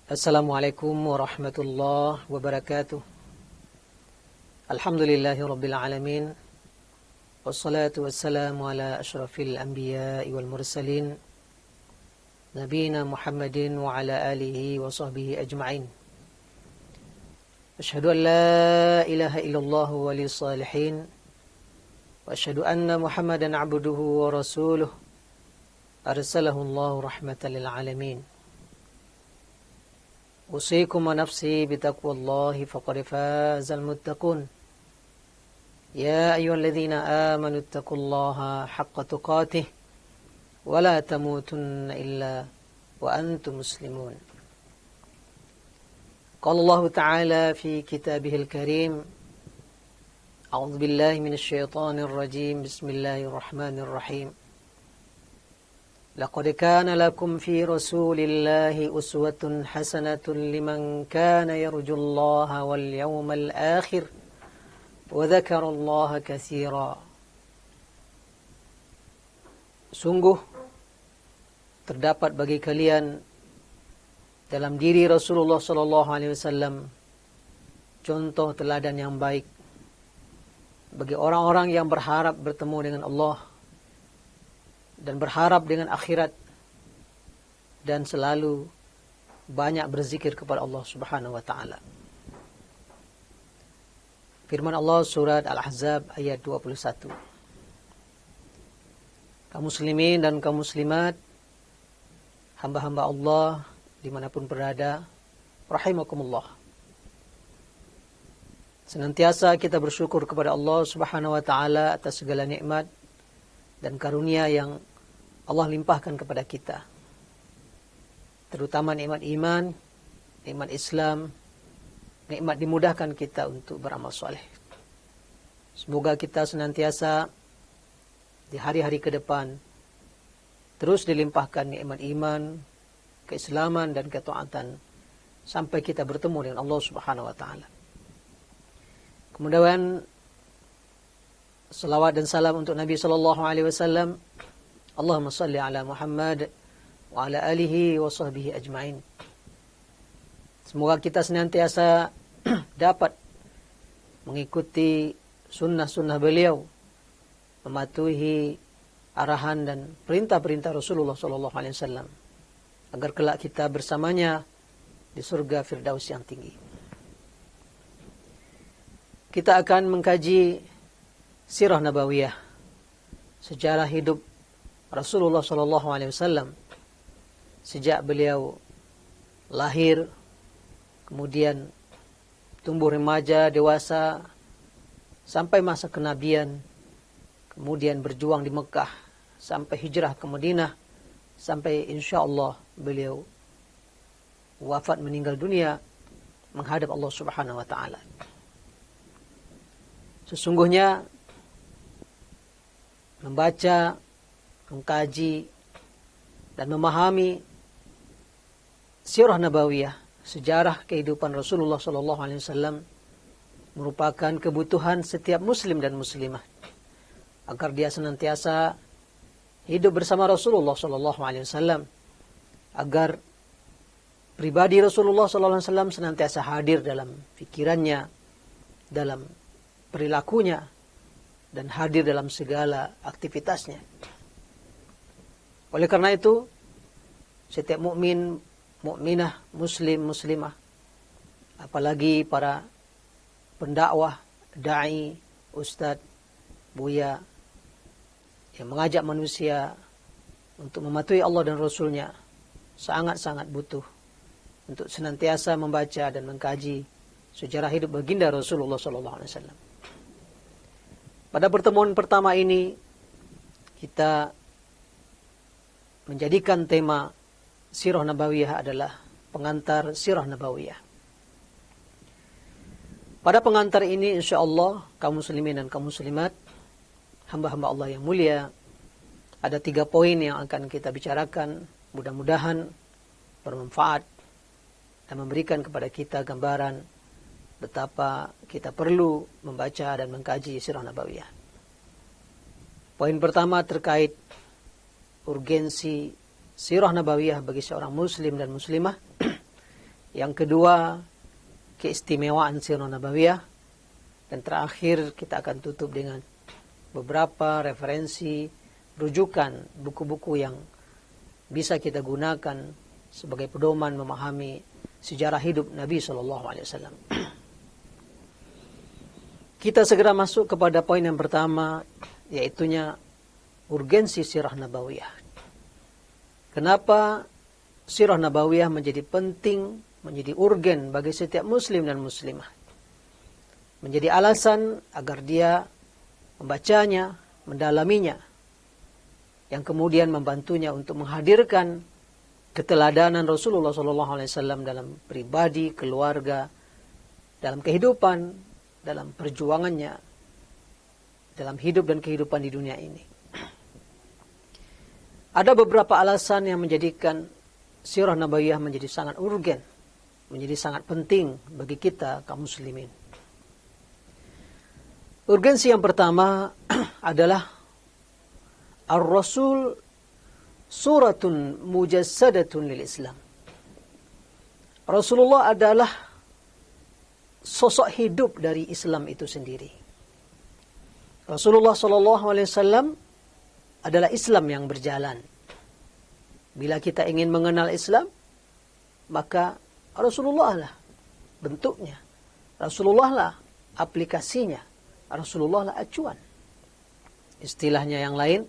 Assalamualaikum warahmatullahi wabarakatuh. Alhamdulillahi rabbil alamin. Wassalatu wassalamu ala ashrafil anbiya'i wal mursalin. Nabiyina Muhammadin wa ala alihi wa sahbihi ajma'in. Ashhadu an la ilaha illallah waliyus salihin. Wa ashhadu anna Muhammadan abduhu wa rasuluh. Arsalahu Allahu rahmatan lil alamin. أوصيكم ونفسي بتقوى الله فقد فاز المتقون يا أيها الذين آمنوا اتقوا الله حق تقاته ولا تموتن إلا وأنتم مسلمون. قال الله تعالى في كتابه الكريم: أعوذ بالله من الشيطان الرجيم بسم الله الرحمن الرحيم. لقد كان لكم في رسول الله أسوة حسنة لمن كان يرجو الله واليوم الآخر وذكر الله كثيرا. Sungguh terdapat bagi kalian dalam diri Rasulullah sallallahu alaihi wasallam contoh teladan yang baik bagi orang-orang yang berharap bertemu dengan Allah dan berharap dengan akhirat dan selalu banyak berzikir kepada Allah Subhanahu wa taala. Firman Allah surat Al-Ahzab ayat 21. Kaum muslimin dan kaum muslimat, hamba-hamba Allah dimanapun berada, rahimakumullah. Senantiasa kita bersyukur kepada Allah Subhanahu wa taala atas segala nikmat dan karunia yang Allah limpahkan kepada kita, terutama nikmat iman, nikmat Islam, nikmat dimudahkan kita untuk beramal soleh. Semoga kita senantiasa di hari-hari ke depan terus dilimpahkan nikmat iman, keislaman dan ketaatan sampai kita bertemu dengan Allah Subhanahu wa taala. Kemudian salawat dan salam untuk Nabi sallallahu alaihi wasallam. Allahumma salli ala Muhammad wa ala alihi wa sahbihi ajma'in. Semoga kita senantiasa dapat mengikuti sunnah-sunnah beliau, mematuhi arahan dan perintah-perintah Rasulullah sallallahu alaihi wasallam agar kelak kita bersamanya di surga Firdaus yang tinggi. Kita akan mengkaji sirah nabawiyah, sejarah hidup Rasulullah sallallahu alaihi wasallam sejak beliau lahir, kemudian tumbuh remaja, dewasa, sampai masa kenabian, kemudian berjuang di Mekah, sampai hijrah ke Madinah, sampai insyaallah beliau wafat meninggal dunia menghadap Allah Subhanahu wa taala. Sesungguhnya membaca, mengkaji dan memahami sirah nabawiyah, sejarah kehidupan Rasulullah sallallahu alaihi wasallam merupakan kebutuhan setiap muslim dan muslimah agar dia senantiasa hidup bersama Rasulullah sallallahu alaihi wasallam, agar pribadi Rasulullah sallallahu alaihi wasallam senantiasa hadir dalam pikirannya, dalam perilakunya, dan hadir dalam segala aktivitasnya. Oleh karena itu, setiap mukmin, mukminah, muslim, muslimah, apalagi para pendakwah, dai, ustadz, buya yang mengajak manusia untuk mematuhi Allah dan Rasulnya, sangat-sangat butuh untuk senantiasa membaca dan mengkaji sejarah hidup baginda Rasulullah SAW. Pada pertemuan pertama ini, kita menjadikan tema sirah nabawiyah adalah pengantar sirah nabawiyah. Pada pengantar ini insyaallah kaum muslimin dan kaum muslimat, hamba-hamba Allah yang mulia, ada 3 poin yang akan kita bicarakan, mudah-mudahan bermanfaat dan memberikan kepada kita gambaran betapa kita perlu membaca dan mengkaji sirah nabawiyah. Poin pertama terkait urgensi sirah nabawiyah bagi seorang muslim dan muslimah Yang kedua, keistimewaan sirah nabawiyah. Dan terakhir kita akan tutup dengan beberapa referensi, rujukan buku-buku yang bisa kita gunakan sebagai pedoman memahami sejarah hidup Nabi SAW. Kita segera masuk kepada poin yang pertama, yaitunya urgensi sirah nabawiyah. Kenapa sirah nabawiyah menjadi penting, menjadi urgen bagi setiap muslim dan muslimah? Menjadi alasan agar dia membacanya, mendalaminya, yang kemudian membantunya untuk menghadirkan keteladanan Rasulullah SAW dalam pribadi, keluarga, dalam kehidupan, dalam perjuangannya, dalam hidup dan kehidupan di dunia ini. Ada beberapa alasan yang menjadikan sirah nabawiyah menjadi sangat urgen, menjadi sangat penting bagi kita kaum muslimin. Urgensi yang pertama adalah Ar-Rasul suratun mujassadatun lil Islam. Rasulullah adalah sosok hidup dari Islam itu sendiri. Rasulullah SAW adalah Islam yang berjalan. Bila kita ingin mengenal Islam, maka Rasulullah lah bentuknya. Rasulullah lah aplikasinya. Rasulullah lah acuan. Istilahnya yang lain,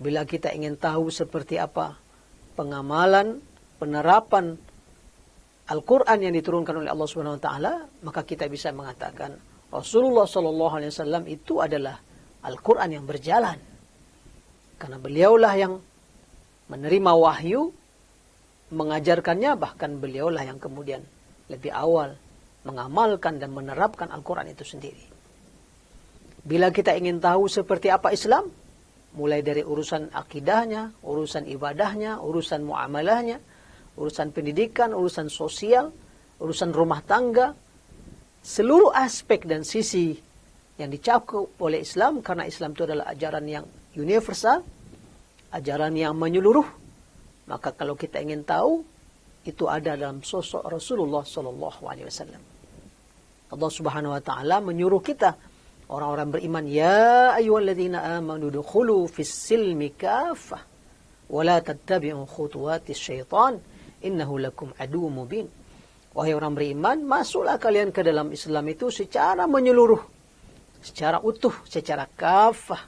bila kita ingin tahu seperti apa pengamalan, penerapan Al-Quran yang diturunkan oleh Allah Subhanahu Wa Taala, maka kita bisa mengatakan Rasulullah SAW itu adalah Al-Quran yang berjalan. Karena beliaulah yang menerima wahyu, mengajarkannya, bahkan beliaulah yang kemudian lebih awal mengamalkan dan menerapkan Al-Quran itu sendiri. Bila kita ingin tahu seperti apa Islam, mulai dari urusan akidahnya, urusan ibadahnya, urusan muamalahnya, urusan pendidikan, urusan sosial, urusan rumah tangga, seluruh aspek dan sisi yang dicakup oleh Islam, karena Islam itu adalah ajaran yang universal, ajaran yang menyeluruh. Maka kalau kita ingin tahu, itu ada dalam sosok Rasulullah SAW. Allah Subhanahu Wa Taala menyuruh kita, orang-orang beriman, ya ayyuhalladzina amanu dukhulu fis silmi kaffah wa la tattabi'u khutuwatis syaitan innahu lakum aduwwum mubin. Wahai orang beriman, masuklah kalian ke dalam Islam itu secara menyeluruh, secara utuh, secara kafah.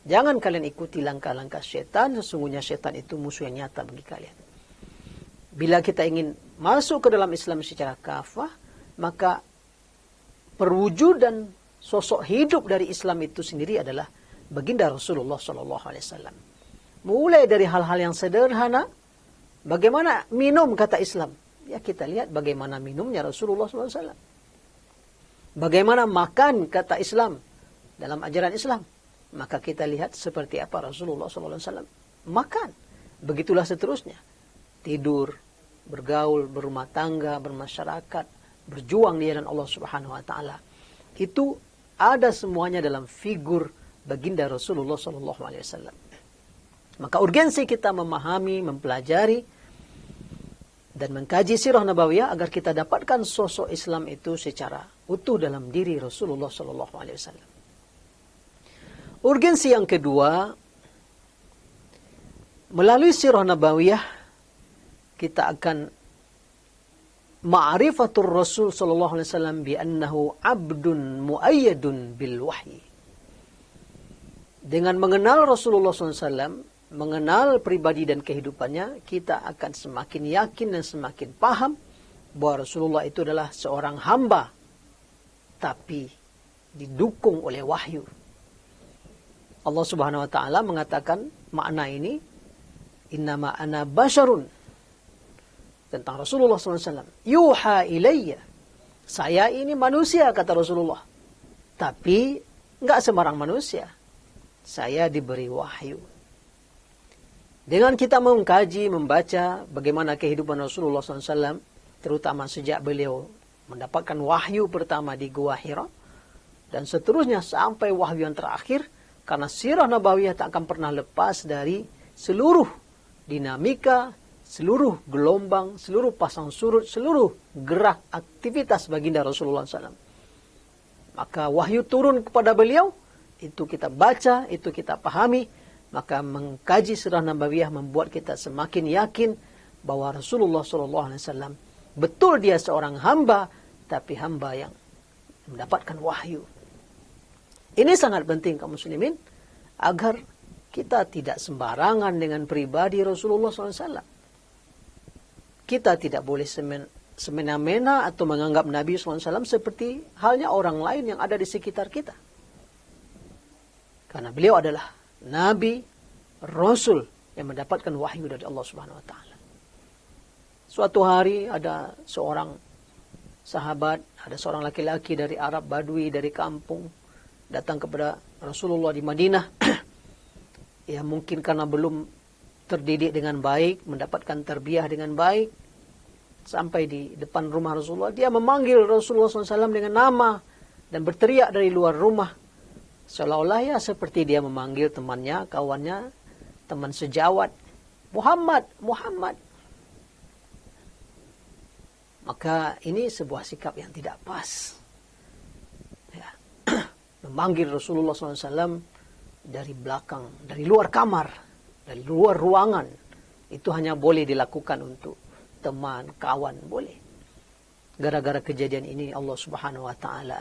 Jangan kalian ikuti langkah-langkah syaitan, sesungguhnya syaitan itu musuh yang nyata bagi kalian. Bila kita ingin masuk ke dalam Islam secara kafah, maka perwujudan sosok hidup dari Islam itu sendiri adalah baginda Rasulullah SAW. Mulai dari hal-hal yang sederhana, bagaimana minum kata Islam. Ya, kita lihat bagaimana minumnya Rasulullah SAW. Bagaimana makan kata Islam dalam ajaran Islam. Maka kita lihat seperti apa Rasulullah SAW makan. Begitulah seterusnya. Tidur, bergaul, berumah tangga, bermasyarakat, berjuang di jalan Allah Subhanahu Wa Taala. Itu ada semuanya dalam figur baginda Rasulullah SAW. Maka urgensi kita memahami, mempelajari, dan mengkaji sirah nabawiyah agar kita dapatkan sosok Islam itu secara utuh dalam diri Rasulullah SAW. Urgensi yang kedua, melalui sirah nabawiyah kita akan ma'rifatur Rasul sallallahu alaihi wasallam bi annahu abdun muayyadun bil wahyi. Dengan mengenal Rasulullah SAW, mengenal pribadi dan kehidupannya, kita akan semakin yakin dan semakin paham bahwa Rasulullah itu adalah seorang hamba, tapi didukung oleh wahyu. Allah Subhanahu Wa Taala mengatakan makna ini, innama ana basyarun, tentang Rasulullah SAW. Yuha ilayya. Saya ini manusia, kata Rasulullah. Tapi enggak sembarang manusia. Saya diberi wahyu. Dengan kita mengkaji, membaca bagaimana kehidupan Rasulullah SAW, terutama sejak beliau mendapatkan wahyu pertama di Gua Hira, dan seterusnya sampai wahyu yang terakhir, karena sirah nabawiyah tak akan pernah lepas dari seluruh dinamika, seluruh gelombang, seluruh pasang surut, seluruh gerak aktivitas baginda Rasulullah SAW. Maka wahyu turun kepada beliau, itu kita baca, itu kita pahami, maka mengkaji sirah nabawiyah membuat kita semakin yakin bahwa Rasulullah SAW betul dia seorang hamba, tapi hamba yang mendapatkan wahyu. Ini sangat penting kaum muslimin, agar kita tidak sembarangan dengan pribadi Rasulullah SAW. Kita tidak boleh semena-mena atau menganggap Nabi SAW seperti halnya orang lain yang ada di sekitar kita. Karena beliau adalah Nabi, Rasul yang mendapatkan wahyu dari Allah Subhanahu Wa Taala. Suatu hari ada seorang sahabat, ada seorang laki-laki dari Arab Badui, dari kampung, datang kepada Rasulullah di Madinah. Ya mungkin karena belum terdidik dengan baik, mendapatkan tarbiyah dengan baik. Sampai di depan rumah Rasulullah, dia memanggil Rasulullah SAW dengan nama dan berteriak dari luar rumah. Seolah-olah ya seperti dia memanggil temannya, kawannya, teman sejawat. Muhammad, Muhammad. Maka ini sebuah sikap yang tidak pas. Ya. Memanggil Rasulullah SAW dari belakang, dari luar kamar, dari luar ruangan. Itu hanya boleh dilakukan untuk teman, kawan, boleh. Gara-gara kejadian ini Allah Subhanahu Wa Taala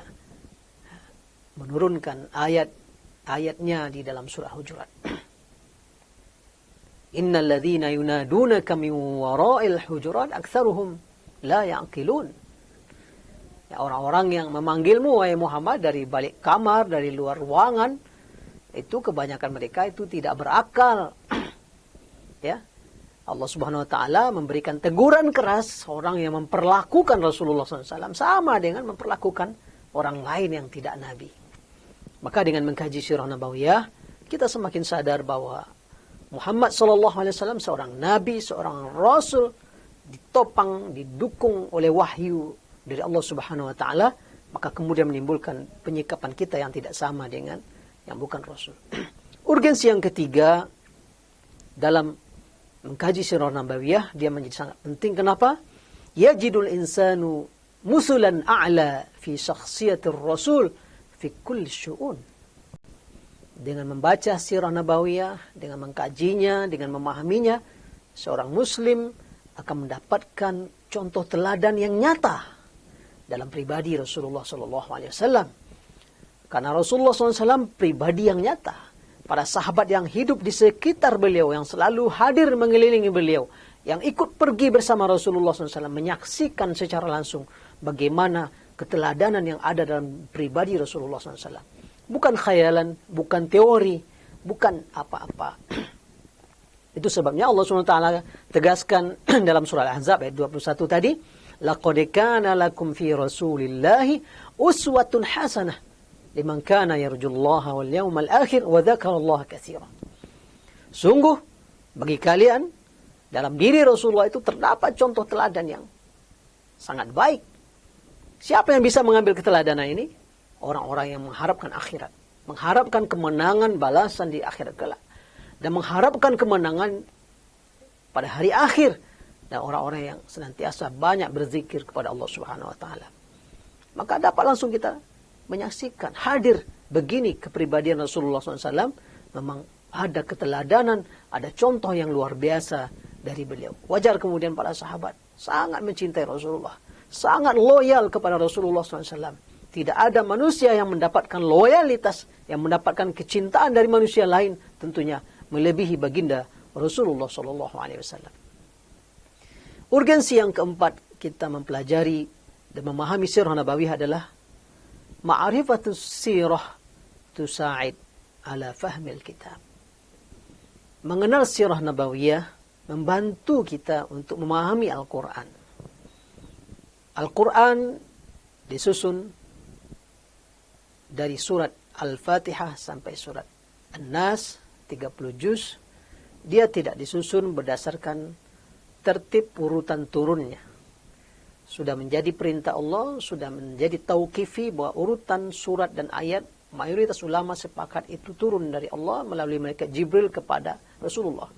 menurunkan ayat-ayatnya di dalam surah Hujurat. Innal ladzina yunadunaka min wara'il hujurat aktsaruhum la ya'qilun. Ya, orang-orang yang memanggilmu wahai Muhammad dari balik kamar, dari luar ruangan, itu kebanyakan mereka itu tidak berakal. Ya. Allah Subhanahu Wa Taala memberikan teguran keras orang yang memperlakukan Rasulullah SAW sama dengan memperlakukan orang lain yang tidak Nabi. Maka dengan mengkaji sirah nabawiyah, kita semakin sadar bahwa Muhammad SAW seorang Nabi, seorang Rasul, ditopang, didukung oleh wahyu dari Allah Subhanahu Wa Taala, maka kemudian menimbulkan penyikapan kita yang tidak sama dengan yang bukan Rasul. Urgensi yang ketiga dalam mengkaji sirah nabawiyah, dia menjadi sangat penting. Kenapa? Yajidul insanu musulan a'la fi syakhsiyatir rasul fi kulli syu'un. Dengan membaca sirah nabawiyah, dengan mengkajinya, dengan memahaminya, seorang muslim akan mendapatkan contoh teladan yang nyata dalam pribadi Rasulullah SAW. Karena Rasulullah SAW pribadi yang nyata. Para sahabat yang hidup di sekitar beliau, yang selalu hadir mengelilingi beliau, yang ikut pergi bersama Rasulullah SAW, menyaksikan secara langsung bagaimana keteladanan yang ada dalam pribadi Rasulullah SAW. Bukan khayalan, bukan teori, bukan apa-apa. Itu sebabnya Allah SWT tegaskan dalam surah Al-Ahzab ayat 21 tadi, laqad kana lakum fi rasulillahi uswatun hasanah liman kana yarjullaha wal yawmal akhir wa dzakarallaha katsiran. Sungguh bagi kalian dalam diri Rasulullah itu terdapat contoh teladan yang sangat baik. Siapa yang bisa mengambil keteladanan ini? Orang-orang yang mengharapkan akhirat, mengharapkan kemenangan balasan di akhirat kelak, dan mengharapkan kemenangan pada hari akhir, dan orang-orang yang senantiasa banyak berzikir kepada Allah Subhanahu Wa Taala. Maka dapat langsung kita menyaksikan, hadir begini kepribadian Rasulullah SAW, memang ada keteladanan, ada contoh yang luar biasa dari beliau. Wajar kemudian para sahabat sangat mencintai Rasulullah, sangat loyal kepada Rasulullah SAW. Tidak ada manusia yang mendapatkan loyalitas, yang mendapatkan kecintaan dari manusia lain, tentunya melebihi baginda Rasulullah SAW. Urgensi yang keempat kita mempelajari dan memahami sirah nabawiyah adalah ma'rifatus sirah tusa'id ala fahmil kitab. Mengenal sirah nabawiyah membantu kita untuk memahami Al-Quran. Al-Quran disusun dari surat Al-Fatihah sampai surat An-Nas, 30 juz. Dia tidak disusun berdasarkan tertib urutan turunnya. Sudah menjadi perintah Allah, sudah menjadi tauqifi bahwa urutan surat dan ayat, mayoritas ulama sepakat itu turun dari Allah melalui malaikat Jibril kepada Rasulullah.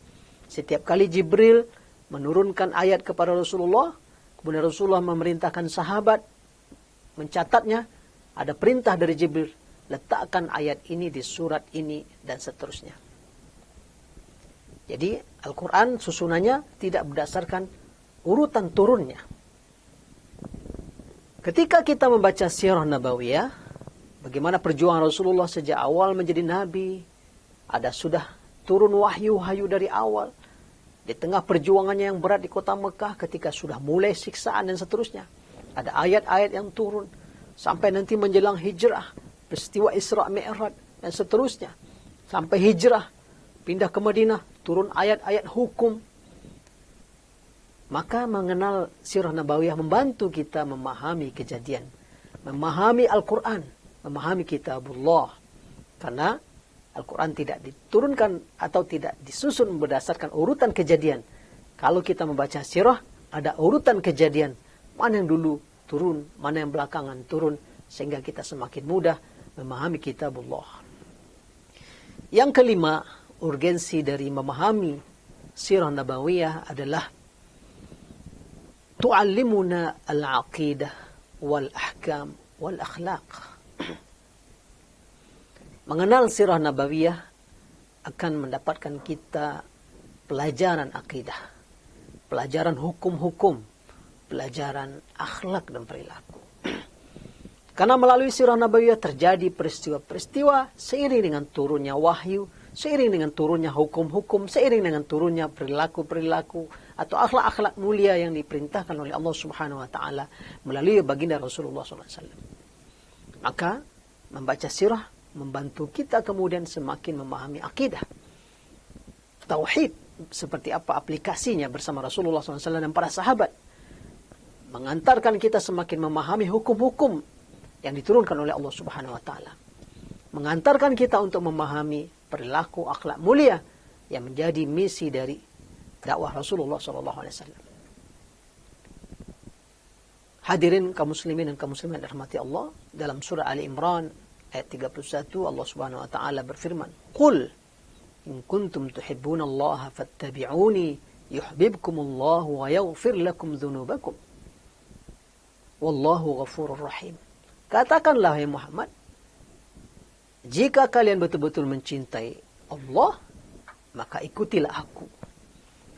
Setiap kali Jibril menurunkan ayat kepada Rasulullah, kemudian Rasulullah memerintahkan sahabat mencatatnya, ada perintah dari Jibril, letakkan ayat ini di surat ini, dan seterusnya. Jadi Al-Quran susunannya tidak berdasarkan urutan turunnya. Ketika kita membaca sirah nabawiyah, bagaimana perjuangan Rasulullah sejak awal menjadi nabi, ada sudah turun wahyu dari awal, di tengah perjuangannya yang berat di kota Mekah, ketika sudah mulai siksaan dan seterusnya, ada ayat-ayat yang turun, sampai nanti menjelang hijrah, peristiwa Isra Mi'raj, dan seterusnya, sampai hijrah, pindah ke Madinah, turun ayat-ayat hukum. Maka mengenal sirah nabawiyah membantu kita memahami kejadian, memahami Al-Quran, memahami kitabullah. Karena Al-Quran tidak diturunkan atau tidak disusun berdasarkan urutan kejadian. Kalau kita membaca sirah, ada urutan kejadian. Mana yang dulu turun, mana yang belakangan turun, sehingga kita semakin mudah memahami kitabullah. Yang kelima, urgensi dari memahami sirah nabawiyah adalah tu'allimuna al-aqidah wal-ahkam wal-akhlaq. Mengenal sirah nabawiyah akan mendapatkan kita pelajaran akidah, pelajaran hukum-hukum, pelajaran akhlak dan perilaku. Karena melalui sirah nabawiyah terjadi peristiwa-peristiwa seiring dengan turunnya wahyu, seiring dengan turunnya hukum-hukum, seiring dengan turunnya perilaku-perilaku atau akhlak-akhlak mulia yang diperintahkan oleh Allah Subhanahu wa taala melalui baginda Rasulullah SAW. Maka membaca sirah membantu kita kemudian semakin memahami akidah, tauhid, seperti apa aplikasinya bersama Rasulullah SAW dan para sahabat, mengantarkan kita semakin memahami hukum-hukum yang diturunkan oleh Allah Subhanahu wa taala, mengantarkan kita untuk memahami perilaku akhlak mulia yang menjadi misi dari dakwah Rasulullah SAW. Hadirin kaum muslimin dan kaum muslimat dirahmati Allah, dalam surah Ali Imran ayat 31 Allah Subhanahu wa taala berfirman, "Qul in kuntum tuhibbunallaha fattabi'uni yuhibbukumullahu wa yaghfir lakum dzunubakum. Wallahu ghafurur rahim." Katakanlah wahai Muhammad, jika kalian betul-betul mencintai Allah, maka ikutilah aku.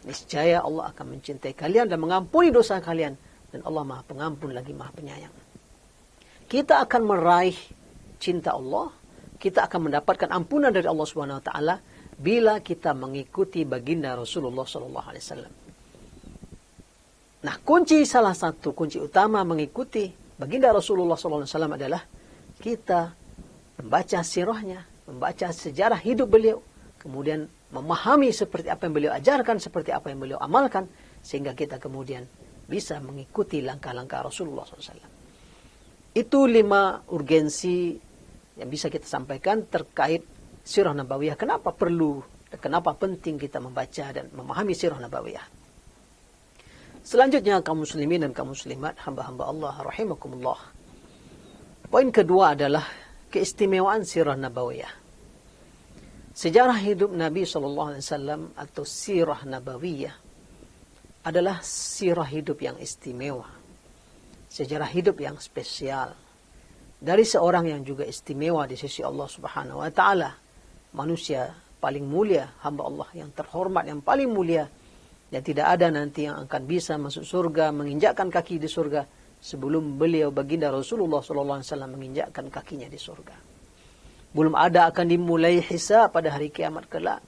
Niscaya Allah akan mencintai kalian dan mengampuni dosa kalian, dan Allah Maha Pengampun lagi Maha Penyayang. Kita akan meraih cinta Allah, kita akan mendapatkan ampunan dari Allah Subhanahu wa taala bila kita mengikuti baginda Rasulullah sallallahu alaihi wasallam. Nah, salah satu kunci utama mengikuti baginda Rasulullah sallallahu alaihi wasallam adalah kita membaca sirahnya, membaca sejarah hidup beliau, kemudian memahami seperti apa yang beliau ajarkan, seperti apa yang beliau amalkan, sehingga kita kemudian bisa mengikuti langkah-langkah Rasulullah SAW. Itu 5 urgensi yang bisa kita sampaikan terkait sirah nabawiyah. Kenapa perlu, kenapa penting kita membaca dan memahami sirah nabawiyah. Selanjutnya kaum muslimin dan kaum muslimat, hamba-hamba Allah rahimakumullah. Poin kedua adalah keistimewaan sirah nabawiyah. Sejarah hidup Nabi SAW atau sirah nabawiyah adalah sirah hidup yang istimewa, sejarah hidup yang spesial dari seorang yang juga istimewa di sisi Allah Subhanahu wa taala, manusia paling mulia, hamba Allah yang terhormat, yang paling mulia, dan tidak ada nanti yang akan bisa masuk surga, menginjakkan kaki di surga sebelum beliau baginda Rasulullah SAW menginjakkan kakinya di surga. Belum ada akan dimulai hisab pada hari kiamat kelak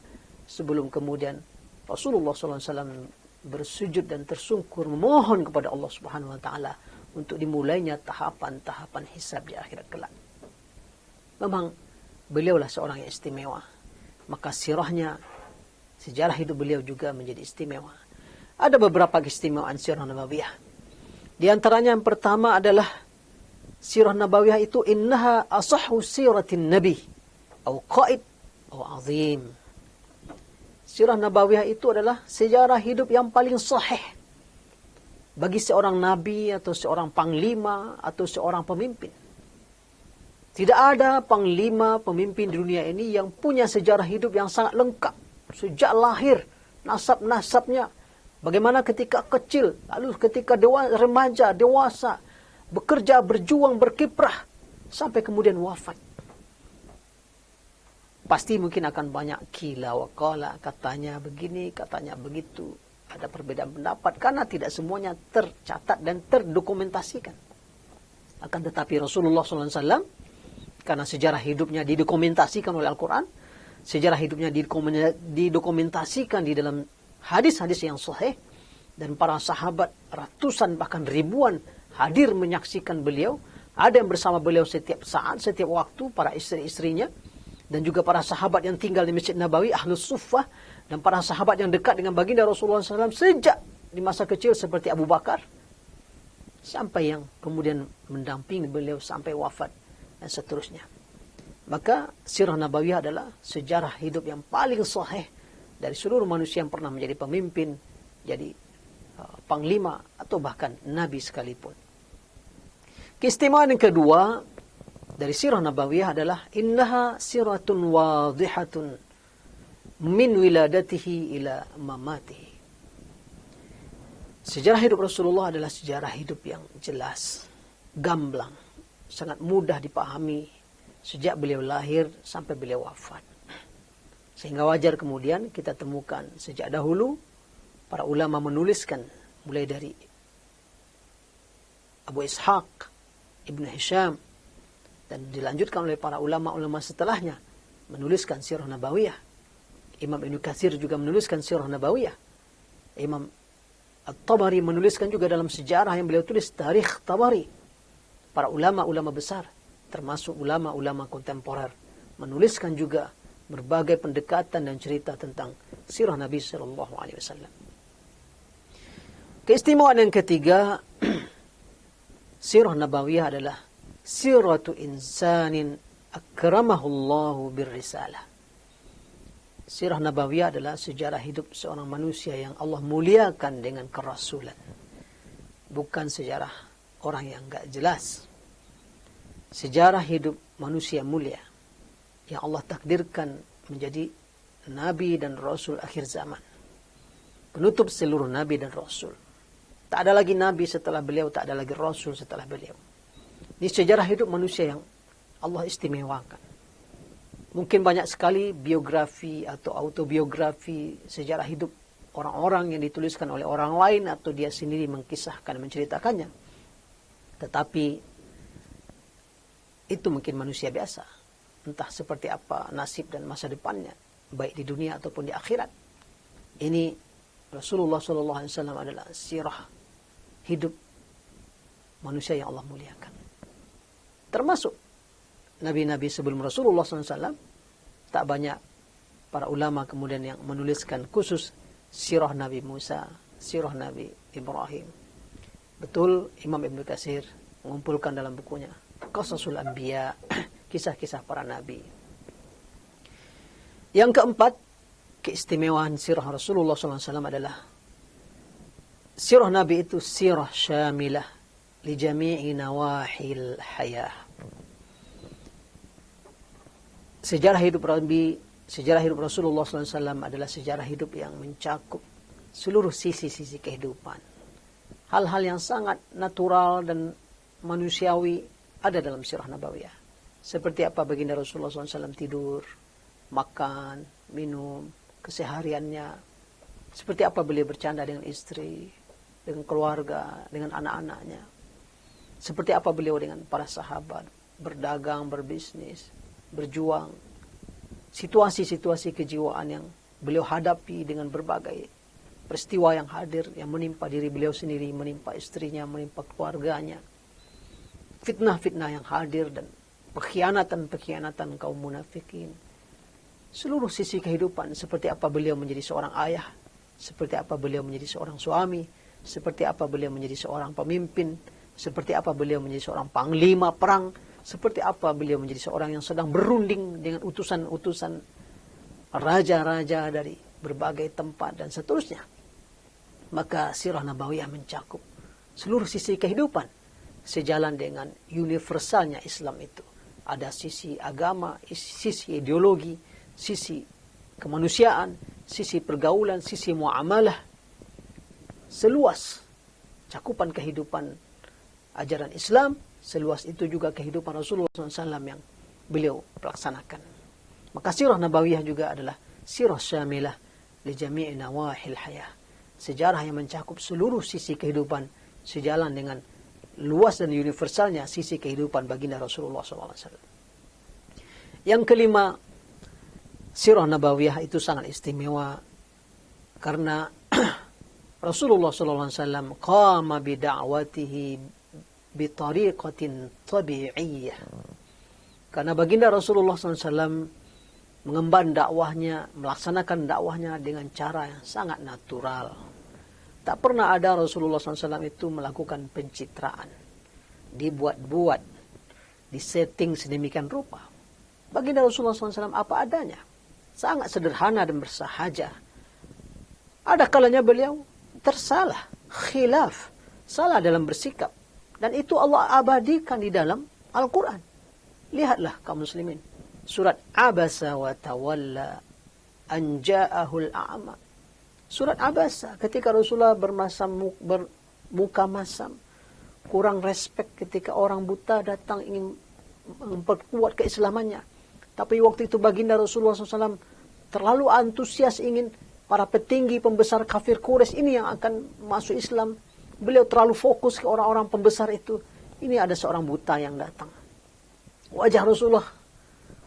sebelum kemudian Rasulullah SAW bersujud dan tersungkur memohon kepada Allah Subhanahu wa taala untuk dimulainya tahapan-tahapan hisab di akhirat kelak. Memang beliaulah seorang yang istimewa. Maka sirahnya, sejarah hidup beliau juga menjadi istimewa. Ada beberapa keistimewaan sirah nabawiyah. Di antaranya yang pertama adalah sirah nabawiyah itu innaha asahhu siratin nabi atau qaid atau azim. Sirah nabawiyah itu adalah sejarah hidup yang paling sahih bagi seorang nabi atau seorang panglima atau seorang pemimpin. Tidak ada panglima pemimpin di dunia ini yang punya sejarah hidup yang sangat lengkap. Sejak lahir, nasab-nasabnya, Bagaimana ketika kecil, lalu ketika remaja, dewasa, bekerja, berjuang, berkiprah, sampai kemudian wafat. Pasti mungkin akan banyak kila wakala, katanya begini, katanya begitu. Ada perbedaan pendapat, karena tidak semuanya tercatat dan terdokumentasikan. Akan tetapi Rasulullah SAW, karena sejarah hidupnya didokumentasikan oleh Al-Quran, sejarah hidupnya didokumentasikan di dalam hadis-hadis yang sahih, dan para sahabat ratusan bahkan ribuan hadir menyaksikan beliau, ada yang bersama beliau setiap saat, setiap waktu, para istri-istrinya, dan juga para sahabat yang tinggal di Masjid Nabawi, Ahlus Suffah, dan para sahabat yang dekat dengan baginda Rasulullah SAW sejak di masa kecil seperti Abu Bakar, sampai yang kemudian mendampingi beliau sampai wafat, dan seterusnya. Maka sirah Nabawiyah adalah sejarah hidup yang paling sahih dari seluruh manusia yang pernah menjadi pemimpin, jadi panglima, atau bahkan nabi sekalipun. Keistimewaan yang kedua dari sirah Nabawiyah adalah innaha siratun wadihatun min wiladatihi ila mamatihi. Sejarah hidup Rasulullah adalah sejarah hidup yang jelas, gamblang, sangat mudah dipahami sejak beliau lahir sampai beliau wafat. Sehingga wajar kemudian kita temukan sejak dahulu para ulama menuliskan, mulai dari Abu Ishaq, Ibnu Hisham, dan dilanjutkan oleh para ulama-ulama setelahnya menuliskan sirah Nabawiyah. Imam Ibnu Katsir juga menuliskan sirah Nabawiyah. Imam At-Tabari menuliskan juga dalam sejarah yang beliau tulis, Tarikh Tabari. Para ulama-ulama besar, termasuk ulama-ulama kontemporer, menuliskan juga berbagai pendekatan dan cerita tentang sirah Nabi Sallallahu Alaihi Wasallam. Keistimewaan yang ketiga, sirah Nabawiyah adalah siratu insanin akramahullahu birrisalah. Sirah Nabawiyah adalah sejarah hidup seorang manusia yang Allah muliakan dengan kerasulan. Bukan sejarah orang yang enggak jelas. Sejarah hidup manusia mulia yang Allah takdirkan menjadi nabi dan rasul akhir zaman. Penutup seluruh nabi dan rasul. Tak ada lagi nabi setelah beliau, tak ada lagi rasul setelah beliau. Ini sejarah hidup manusia yang Allah istimewakan. Mungkin banyak sekali biografi atau autobiografi sejarah hidup orang-orang yang dituliskan oleh orang lain atau dia sendiri mengkisahkan, menceritakannya. Tetapi itu mungkin manusia biasa. Entah seperti apa nasib dan masa depannya, baik di dunia ataupun di akhirat. Ini Rasulullah SAW adalah sirah hidup manusia yang Allah muliakan. Termasuk nabi-nabi sebelum Rasulullah SAW, tak banyak para ulama kemudian yang menuliskan khusus sirah Nabi Musa, sirah Nabi Ibrahim. Betul, Imam Ibnu Katsir mengumpulkan dalam bukunya Qasasul Anbiya, kisah-kisah para nabi. Yang keempat, keistimewaan sirah Rasulullah SAW adalah sirah Nabi itu sirah syamilah li jami'i nawahil hayah. Sejarah hidup Nabi, sejarah hidup Rasulullah SAW adalah sejarah hidup yang mencakup seluruh sisi-sisi kehidupan. Hal-hal yang sangat natural dan manusiawi ada dalam sirah Nabawiyah. Seperti apa baginda Rasulullah SAW tidur, makan, minum, kesehariannya. Seperti apa beliau bercanda dengan istri, dengan keluarga, dengan anak-anaknya. Seperti apa beliau dengan para sahabat, berdagang, berbisnis, berjuang. Situasi-situasi kejiwaan yang beliau hadapi dengan berbagai peristiwa yang hadir, yang menimpa diri beliau sendiri, menimpa istrinya, menimpa keluarganya. Fitnah-fitnah yang hadir dan pengkhianatan-pengkhianatan kaum munafikin. Seluruh sisi kehidupan, seperti apa beliau menjadi seorang ayah, seperti apa beliau menjadi seorang suami, seperti apa beliau menjadi seorang pemimpin, seperti apa beliau menjadi seorang panglima perang, seperti apa beliau menjadi seorang yang sedang berunding dengan utusan-utusan raja-raja dari berbagai tempat dan seterusnya. Maka sirah Nabawiyah mencakup seluruh sisi kehidupan sejalan dengan universalnya Islam itu. Ada sisi agama, sisi ideologi, sisi kemanusiaan, sisi pergaulan, sisi muamalah, seluas cakupan kehidupan ajaran Islam, seluas itu juga kehidupan Rasulullah SAW yang beliau pelaksanakan. Maka sirah nabawiyah juga adalah sirah syamilah li jami'i nawahil hayah. Sejarah yang mencakup seluruh sisi kehidupan sejalan dengan luas dan universalnya sisi kehidupan baginda Rasulullah SAW. Yang kelima, sirah nabawiyah itu sangat istimewa karena Rasulullah SAW qama bida'watihi bitariqatin tabi'iyyah. Karena baginda Rasulullah SAW mengemban dakwahnya, melaksanakan dakwahnya dengan cara yang sangat natural. Tak pernah ada Rasulullah SAW itu melakukan pencitraan, dibuat-buat, disetting sedemikian rupa. Baginda Rasulullah SAW apa adanya, sangat sederhana dan bersahaja. Ada kalanya beliau tersalah, khilaf, salah dalam bersikap. Dan itu Allah abadikan di dalam Al-Quran. Lihatlah kaum muslimin. Surat Abasa wa Tawalla an ja'ahul a'ma. Surat Abasa ketika Rasulullah bermuka masam. Kurang respek ketika orang buta datang ingin memperkuat keislamannya. Tapi waktu itu baginda Rasulullah SAW terlalu antusias ingin para petinggi pembesar kafir Quraisy ini yang akan masuk Islam. Beliau terlalu fokus ke orang-orang pembesar itu. Ini ada seorang buta yang datang. Wajah Rasulullah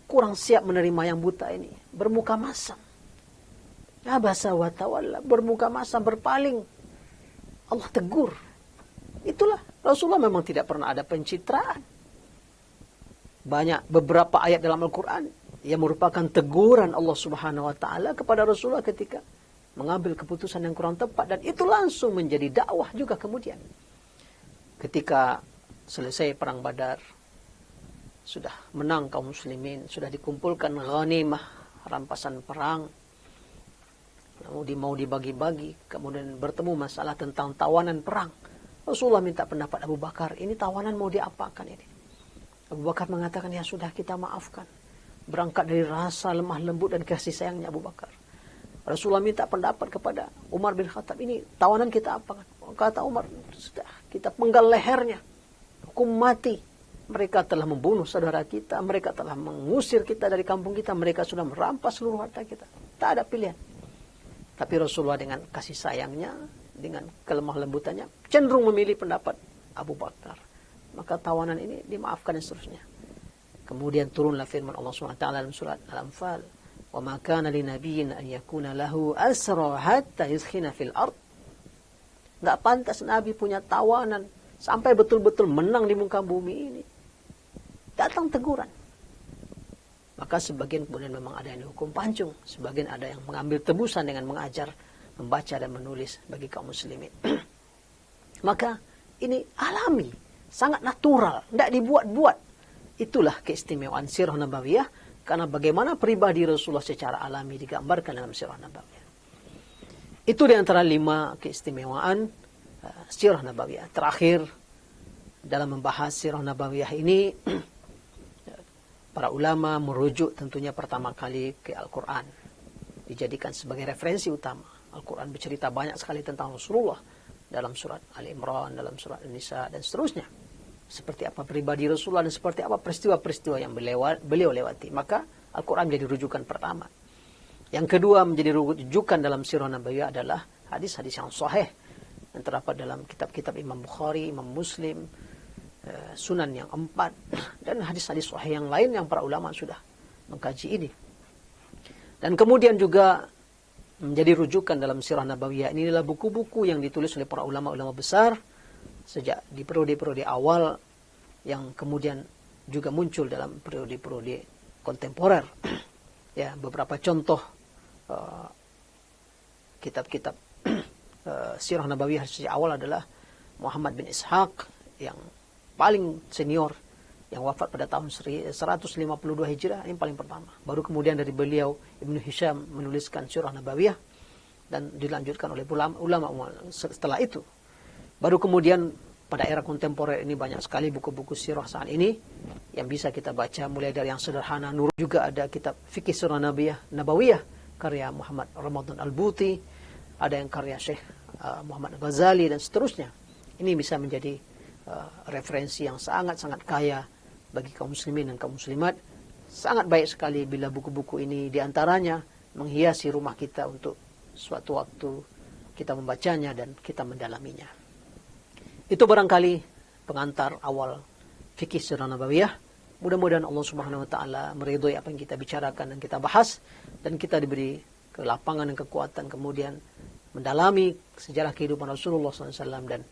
kurang siap menerima yang buta ini. Bermuka masam. Abasa wa tawalla. Bermuka masam, berpaling. Allah tegur. Itulah. Rasulullah memang tidak pernah ada pencitraan. Banyak beberapa ayat dalam Al-Quran yang merupakan teguran Allah Subhanahu wa Ta'ala kepada Rasulullah ketika mengambil keputusan yang kurang tepat, dan itu langsung menjadi dakwah juga kemudian. Ketika selesai perang Badar, sudah menang kaum muslimin, sudah dikumpulkan ghanimah, rampasan perang, mau dibagi-bagi, kemudian bertemu masalah tentang tawanan perang. Rasulullah minta pendapat Abu Bakar, ini tawanan mau diapakan ini? Abu Bakar mengatakan, ya sudah kita maafkan. Berangkat dari rasa lemah lembut dan kasih sayangnya Abu Bakar. Rasulullah minta pendapat kepada Umar bin Khattab, ini tawanan kita apa? Kata Umar, sudah kita penggal lehernya, hukum mati. Mereka telah membunuh saudara kita, mereka telah mengusir kita dari kampung kita, mereka sudah merampas seluruh harta kita. Tak ada pilihan. Tapi Rasulullah dengan kasih sayangnya, dengan kelemah lembutannya, cenderung memilih pendapat Abu Bakar. Maka tawanan ini dimaafkan dan seterusnya. Kemudian turunlah firman Allah SWT dalam surat Al-Anfal. وَمَا كَانَ لِنَبِيٍّ أَنْ يَكُونَ لَهُ أَسْرَى حَتَّى يُثْخِنَ فِي الْأَرْضِ. Nggak pantas Nabi punya tawanan sampai betul-betul menang di muka bumi ini. Datang teguran. Maka sebagian kemudian memang ada yang dihukum pancung. Sebagian ada yang mengambil tebusan dengan mengajar, membaca dan menulis bagi kaum muslimin. Maka ini alami, sangat natural, tidak dibuat-buat. Itulah keistimewaan sirah nabawiyah, karena bagaimana pribadi Rasulullah secara alami digambarkan dalam sirah nabawiyah. Itu di antara 5 keistimewaan sirah nabawiyah. Terakhir, dalam membahas sirah nabawiyah ini, para ulama merujuk tentunya pertama kali ke Al-Quran. Dijadikan sebagai referensi utama. Al-Quran bercerita banyak sekali tentang Rasulullah. Dalam surat Al-Imran, dalam surat An-Nisa, dan seterusnya. Seperti apa pribadi Rasulullah dan seperti apa peristiwa-peristiwa yang beliau lewati. Maka Al-Quran menjadi rujukan pertama. Yang kedua menjadi rujukan dalam sirah nabawiyah adalah hadis-hadis yang sahih. Yang terdapat dalam kitab-kitab Imam Bukhari, Imam Muslim, Sunan yang 4, dan hadis-hadis sahih yang lain yang para ulama sudah mengkaji ini. Dan kemudian juga menjadi rujukan dalam sirah nabawiyah ini adalah buku-buku yang ditulis oleh para ulama-ulama besar sejak di periode-periode awal yang kemudian juga muncul dalam periode-periode kontemporer. Ya, beberapa contoh kitab-kitab sirah nabawiyah sejak awal adalah Muhammad bin Ishaq yang paling senior, yang wafat pada tahun 152 Hijrah, ini paling pertama. Baru kemudian dari beliau Ibnu Hisham menuliskan sirah nabawiyah dan dilanjutkan oleh ulama setelah itu. Baru kemudian pada era kontemporer ini banyak sekali buku-buku sirah saat ini yang bisa kita baca, mulai dari yang sederhana. Nur juga ada kitab fikih sirah nabawiyah karya Muhammad Ramadan Al-Buti, ada yang karya Syekh Muhammad Ghazali dan seterusnya. Ini bisa menjadi referensi yang sangat-sangat kaya bagi kaum muslimin dan kaum muslimat. Sangat baik sekali bila buku-buku ini diantaranya menghiasi rumah kita untuk suatu waktu kita membacanya dan kita mendalaminya. Itu barangkali pengantar awal fikih sirah nabawiyah. Mudah-mudahan Allah Subhanahu wa taala meridhoi apa yang kita bicarakan dan kita bahas, dan kita diberi kelapangan dan kekuatan kemudian mendalami sejarah kehidupan Rasulullah SAW dan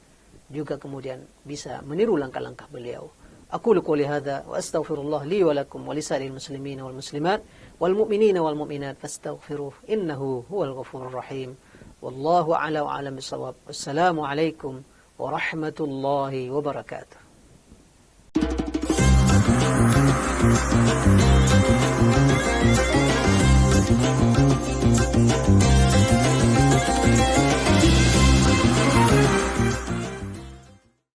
juga kemudian bisa meniru langkah-langkah beliau. Aqulu qouli hadza wa astaghfirullah li wa lakum wa lisa'iril muslimin wal muslimat wal mu'minina wal mu'minat fastaghfiruh innahu huwal ghafurur rahim. Wallahu a'la wa a'lam bissawab. Wassalamu alaikum warahmatullahi wabarakatuh.